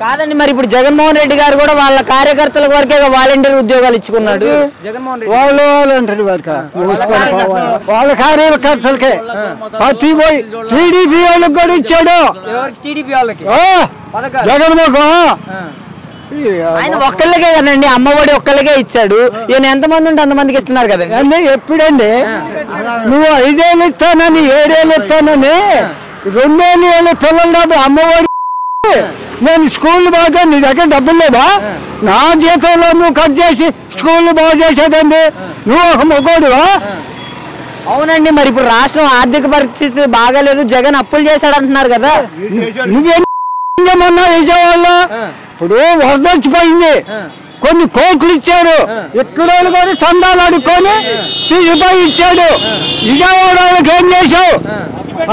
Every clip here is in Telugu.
కాదండి మరి ఇప్పుడు జగన్మోహన్ రెడ్డి గారు కూడా వాళ్ళ కార్యకర్తల వరకే వాలంటీర్ ఉద్యోగాలు ఇచ్చుకున్నాడు. జగన్మోహన్ రెడ్డి వాలంటీర్ వరకు వాళ్ళ కార్యకర్తలకే ప్రతి పోయి టీడీపీ వాళ్ళకి కూడా ఇచ్చాడు. టీడీపీ వాళ్ళకి జగన్మోహన్ ఆయన ఒక్కళ్ళకే కదండి, అమ్మఒడి ఒక్కళ్ళకే ఇచ్చాడు. ఈయన ఎంతమంది ఉంటే అంతమందికి ఇస్తున్నారు కదండి. ఎప్పుడండి నువ్వు 5 ఏళ్ళు ఇస్తానని 7 ఏళ్ళు ఇస్తానని 2 ఏళ్ళు పిల్లలు డబ్బు అమ్మఒడి నేను స్కూల్ బాగా నీ దగ్గర డబ్బులు లేదా? నా జీతంలో నువ్వు కట్ చేసి స్కూల్ బాగు చేసేదండి. నువ్వు ఒక మొగోడువా? అవునండి మరి ఇప్పుడు రాష్ట్రం ఆర్థిక పరిస్థితి బాగాలేదు, జగన్ అప్పులు చేశాడు అంటున్నారు కదా. నువ్వేమన్నా విజయవాడలో ఇప్పుడు వరద వచ్చిపోయింది, కొన్ని కోట్లు ఇచ్చారు. ఇక్కడ కూడా సందాలు అడుక్కొని తీసుకుపోయి ఇచ్చాడు. విజయవాడకి ఏం చేశావు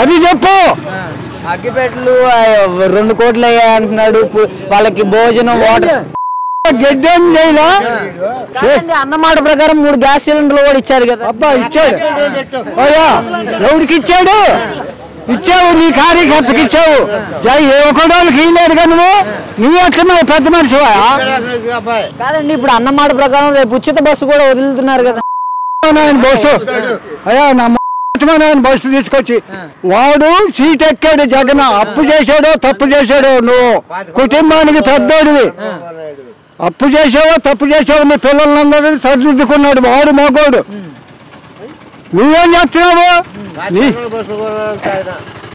అది చెప్పు. అగ్గిపెట్టెలు 2 కోట్లు అయ్యా అంటున్నాడు. వాళ్ళకి భోజనం వాటర్ గడ్డం చేయలా? అన్నమాట ప్రకారం 3 గ్యాస్ సిలిండర్లు కూడా ఇచ్చారు కదా. అబ్బా ఇచ్చాడు. అయ్యా ఎవరికి ఇచ్చాడు? ఇచ్చావు నీ కార్యకర్తకి ఇచ్చావు. ఏ ఒక్కడోళ్ళకి ఇవ్వలేదు కదా. నువ్వు ఎట్లా పెద్ద మనిషివా? కాదండి ఇప్పుడు అన్నమాట ప్రకారం రేపు ఉచిత బస్సు కూడా వదులుతున్నారు కదా. బస్సు అయ్యా నా బస్సు తీసుకొచ్చి వాడు సీట్ ఎక్కాడు. జగన్ అప్పు చేశాడో తప్పు చేశాడో, నువ్వు కుటుంబానికి పెద్దోడివి. అప్పు చేసావో తప్పు చేసావు, నీ పిల్లలందరూ సరిదిద్దుకున్నాడు. వాడు మగోడు. నువ్వేం చేస్తున్నావు?